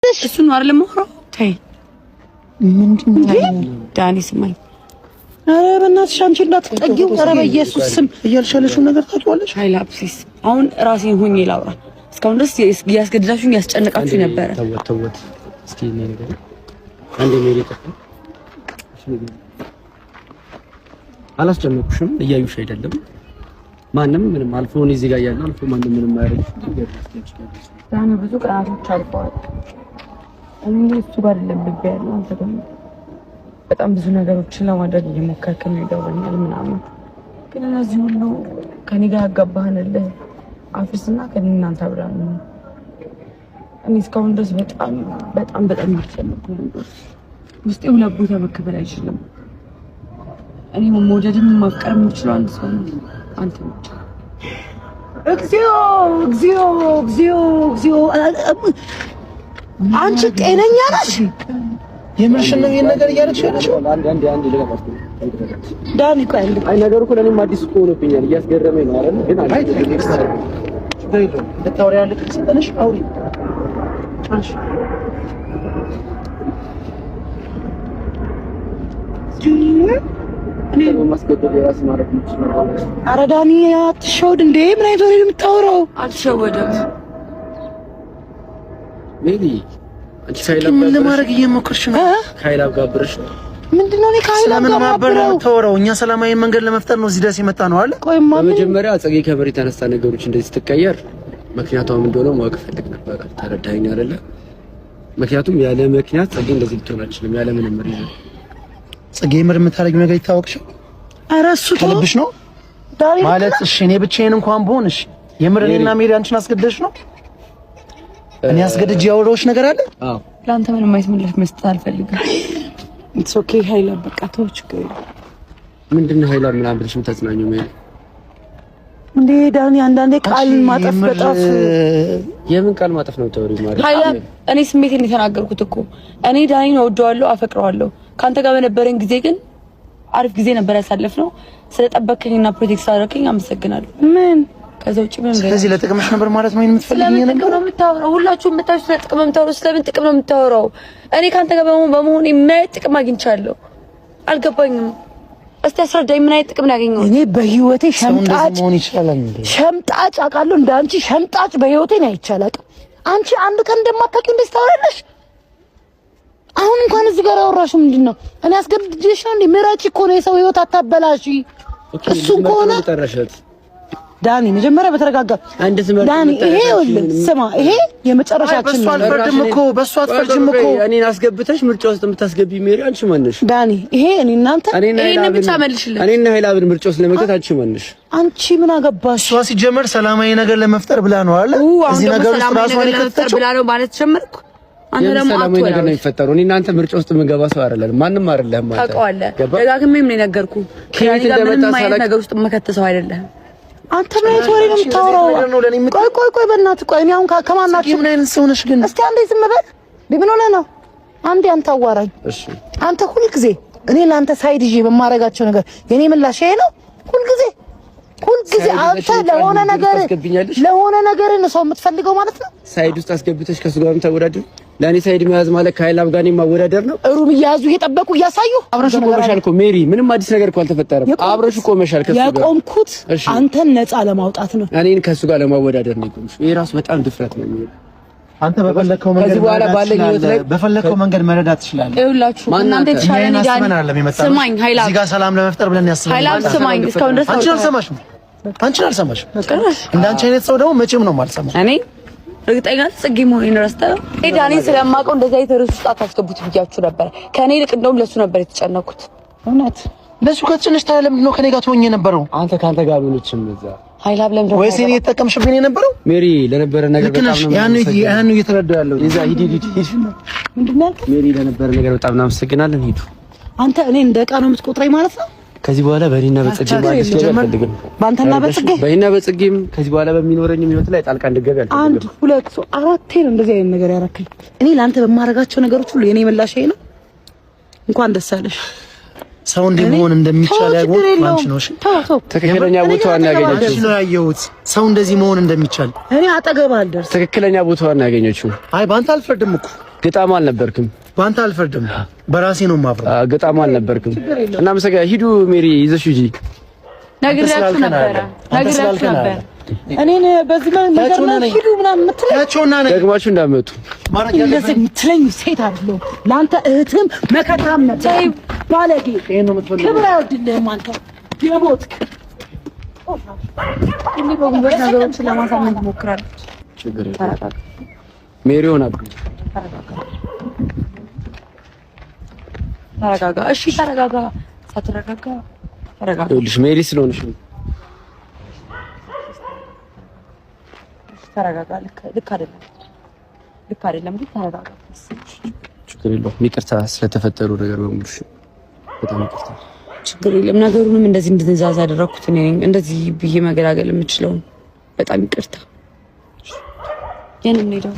ታወሪያለሽ? እሱ ነው አይደል የማወራው? ተይ ምንድነው ዳኒ ስማኝ። ኧረ በእናትሽ አንቺ እንዳትጠጊው። ኧረ በኢየሱስ ስም እያልሻለሽው ነገር ታውቂዋለሽ? ኃይላ ፕሊስ አሁን ራሴን ሆኜ ላውራ። እስካሁን ድረስ ያስገድዳችሁኝ ያስጨነቃችሁ ነበረ። ተወት እስኪ ነገር አንዴ ሜሪ ጠፋ። አላስጨነቁሽም? እያዩሽ አይደለም? ማንም ምንም አልፎ ነው እዚህ ጋር ያለው አልፎ ማንም ምንም ማያረግ ዳኒ ብዙ ቀናቶች አልፈዋል። እኔ እሱ ጋር አይደለም ልብ ያለው አንተ ደግሞ በጣም ብዙ ነገሮችን ለማድረግ እየሞከርክ ነው ይገባኛል ምናምን፣ ግን እነዚህ ሁሉ ከኔ ጋር ያጋባህንልህ አፍርስና ከእናንተ አብራ ነው። እኔ እስካሁን ድረስ በጣም በጣም በጣም እየተጨነቅኩ ነው። ውስጤ ሁለት ቦታ መከፈል አይችልም። እኔ መውደድም ማፍቀርም የምችለው አንድ ሰው ነው፣ አንተ ብቻ። እግዚኦ እግዚኦ እግዚኦ እግዚኦ! አንቺ ጤነኛ ነሽ? የምርሽን ነው ይሄን ነገር እያደረግሽ ያለሽው? አንድ ልገባሽ ዳኒ ቆይ አንድ አይ ነገሩ እኮ ለኔም አዲስ እኮ ሆኖብኛል። እያስገረመኝ ነው አይደል? ግን አይ ልታወሪ ያለሽ ስለሽ አውሪ። እሺ እኔ ማስገደድ የራስ ማለት ነው። ኧረ ዳኒ አትሸወድ እንዴ! ምን አይነት ወሬ ነው የምታወራው? አልሸወደም ሜቢ አንቺ ሳይላብ ምን ለማድረግ እየሞከርሽ ነው? ሳይላብ ጋብረሽ ምንድነው? እኔ ካይላብ ጋር ማብረው ተወራው። እኛ ሰላማዊ መንገድ ለመፍጠር ነው እዚህ ድረስ የመጣ ነው አለ። ቆይማ በመጀመሪያ ጽጌ ከመሬት ተነስታ ነገሮች እንደዚህ ትቀየር ምክንያቱም እንደሆነ ማወቅ ፈልግ ነበር። ተረዳኸኝ አይደለ? ምክንያቱም ያለ ምክንያት ጽጌ እንደዚህ ልትሆን አትችልም። ያለ ምንም ሪዝን ጽጌ ምር የምታደርጊው ነገር ይታወቅሽ? ኧረ እሱ ከልብሽ ነው ማለት? እሺ እኔ ብቻዬን እንኳን ብሆን እሺ፣ የምር እኔና ሜሪ አንቺን አስገድደሽ ነው? እኔ አስገድጄ ያወራሁሽ ነገር አለ? አዎ ለአንተ ምንም አይነት ምላሽ መስጠት አልፈልግም። ኢትስ ኦኬ ኃይላ በቃ ተው፣ ችግር የለም። ምንድን ነው ኃይላ ምናምን ብለሽ የምታጽናኘው ሜሪ? እንዴ ዳኒ አንዳንዴ ቃል ማጠፍ በጣፍ የምን ቃል ማጠፍ ነው ተወሪው ማለት? ኃይላ እኔ ስሜቴን የተናገርኩት እኮ እኔ ዳኒን እወደዋለሁ፣ አፈቅረዋለሁ። ካንተ ጋር በነበረን ጊዜ ግን አሪፍ ጊዜ ነበር ያሳለፍነው። ስለጠበከኝና ፕሮቴክት ስላደረከኝ አመሰግናለሁ። ምን ከዛ ውጪ ምን ነገር ስለዚህ ለጥቅምሽ ነበር ማለት ነው የምትፈልጊኝ ነገር ነው የምታወራው? ሁላችሁም የምታዩት ስለ ጥቅም የምታወራው ስለምን ጥቅም ነው የምታወራው? እኔ ካንተ ጋር በመሆን ምን አይነት ጥቅም አግኝቻለሁ? አልገባኝም። እስቲ አስረዳኝ። ምን አይነት ጥቅም ነው ያገኘሁት? እኔ በህይወቴ ሸምጣጭ መሆን ይችላል እንዴ? ሸምጣጭ አውቃለሁ። እንዳንቺ ሸምጣጭ በህይወቴ ነው አይቻላል። አንቺ አንድ ቀን እንደማታውቂው እንደዚህ ታወራለሽ። አሁን እንኳን እዚህ ጋር አወራሽ ምንድነው? እኔ አስገድጄሽ ነው እንዴ? ምራጭ እኮ ነው፣ የሰው ህይወት አታበላሽ። እሱ ከሆነ ዳኒ መጀመሪያ በተረጋጋ ዳኒ፣ ይሄ ስማ፣ ይሄ የመጨረሻችን ነው። በሷ አትፈርጅም እኮ እኔን አስገብተሽ ምርጫ ውስጥ የምታስገቢ ሜሪ አንቺ ማነሽ? ዳኒ፣ ይሄ እኔ እናንተ ይሄን ብቻ መልሽልኝ። እኔና ኃይላብን ምርጫ ውስጥ ለመክተት አንቺ ማነሽ? አንቺ ምን አገባሽ? እሷ ሲጀመር ሰላማዊ ነገር ለመፍጠር ብላ ነው አለ። እዚህ ነገር ውስጥ ራሷን ለመፍጠር ብላ ነው ማለት ጀመርኩ። አንተ ደግሞ ሰላማዊ ነገር ነው የሚፈጠረው። እኔ እናንተ ምርጫ ውስጥ የምንገባ ሰው አይደለም፣ ማንም አይደለም ማለት ታውቀዋለህ። ደጋግሜም ነው የነገርኩህ። ከኔ ጋር ምንም አይነት ነገር ውስጥ የምከተሰው አይደለም። አንተ ምን አይነት ወሬ ነው የምታወራው? ቆይ በእናትህ ቆይ። እኔ አሁን ከማናችሁ ምን አይነት ሰው ነሽ ግን? እስቲ አንዴ ዝም በል። ምን ሆነህ ነው? አንዴ አንተ አዋራኝ። እሺ አንተ ሁልጊዜ እኔ ለአንተ ሳይድ ይዤ በማረጋቸው ነገር የኔ ምላሽ ይሄ ነው? ሁልጊዜ አንተ ለሆነ ነገር ነው ሰው የምትፈልገው ማለት ነው? ሳይድ ውስጥ አስገብተሽ ከሱ ጋር ተወዳደር። ለኔ ሳይድ መያዝ ማለት ከኃይላብ ጋር ማወዳደር ነው። ሩም እያያዙ እየጠበቁ እያሳዩ አብረሽ ቆመሻል እኮ ሜሪ። ምንም አዲስ ነገር እኮ አልተፈጠረም። አብረሽ ቆመሻል ከሱ ጋር። ያቆምኩት አንተን ነፃ ለማውጣት ነው። እኔን ከሱ ጋር ለማወዳደር ነው የቆምሽ። ይሄ ራሱ በጣም ድፍረት ነው የሚሆነው። አንተ በፈለከው መንገድ መረዳት ትችላለህ። ይኸውላችሁ እናንተ የተሻለ ነገር ስማኝ። ኃይላብ እዚህ ጋር ሰላም ለመፍጠር ብለን ያስባል። ኃይላብ ስማኝ። እስካሁን ድረስ አንቺን አልሰማሽም። እንዳንቺ አይነት ሰው ደግሞ መቼም ነው የማልሰማው። እኔ እርግጠኛ ጽጌ መሆኔን ረስተህ ዳኒ ስለማውቀው እንደዛ የተረሱ ጣት አስገቡት ብያችሁ ነበር። ከኔ ይልቅ እንደውም ለሱ ነበር የተጨነኩት። እውነት ለሱ ከጭንሽ ታዲያ ለምንድን ነው ከኔ ጋር ትሆኝ የነበረው? አንተ ካንተ ጋር ብንችም እዛ ኃይላብ ለምን ወይስ እኔ የተጠቀምሽብኝ የነበረው? ሜሪ ለነበረ ነገር በጣም ነው ያን እየተረዳሁ ያለው። ይዛ ሂድ ምንድን ነው ሜሪ ለነበረ ነገር በጣም እናመሰግናለን። ሂዱ። አንተ እኔ እንደ ዕቃ ነው የምትቆጥረኝ ማለት ነው? ከዚህ በኋላ በእኔና በጽጌ ማለት ነው። ባንተና በጽጌ በእኔና በጽጌም ከዚህ በኋላ በሚኖረኝም ህይወት ላይ ጣልቃ እንድገባ አልፈልግም። 1 2 3 4 ነው እንደዚህ አይነት ነገር ያረከኝ። እኔ ላንተ በማረጋቸው ነገሮች ሁሉ የኔ ምላሽ ይሄ ነው። እንኳን ደስ አለሽ። ሰው እንዲህ መሆን እንደሚቻል ያውቁት አንቺ ነሽ። ትክክለኛ ቦታዋን ያገኘችው ነው ያየሁት። ሰው እንደዚህ መሆን እንደሚቻል እኔ አጠገብ አልደርስ። ትክክለኛ ቦታዋን ያገኘችው። አይ ባንተ አልፈርድም እኮ ግጣም አልነበርክም። በአንተ አልፈርድም፣ በራሴ ነው የማፍረው። ግጣም አልነበርክም እና መሰጋ ሂዱ ሜሪ ይዘሽ ሂጂ። ነግሬያችሁ ነበር። እኔን በዚህ ነገር ላይ ሂዱ ምናምን የምትለኝ ደግማችሁ እንዳመጡ እንደዚህ የምትለኝ ሴት አይደለሁም። ለአንተ እህትም መከታም ነበር። ባለጌ ክብር አይወድልህም አንተ የሞትክ እንዴ በጉንበት ነገሮችን ለማሳመን ትሞክራለች። ችግር የለም ሜሪ ሆናብ ተረጋጋ። እሺ ተረጋጋ። ሳትረጋጋ ተረጋጋ። ይኸውልሽ ሜሪ ስለሆነሽ ነው። ተረጋጋ። ልክ አይደለም፣ ልክ አይደለም። ግን ተረጋጋ። ችግር የለውም። ይቅርታ ስለተፈጠሩ ነገር በሙሉ በጣም ይቅርታ። ችግር የለም። ነገሩንም እንደዚህ እንድትዛዝ ያደረኩት እኔ ነኝ። እንደዚህ ብዬ መገላገል የምችለው በጣም ይቅርታ። የኔ ነው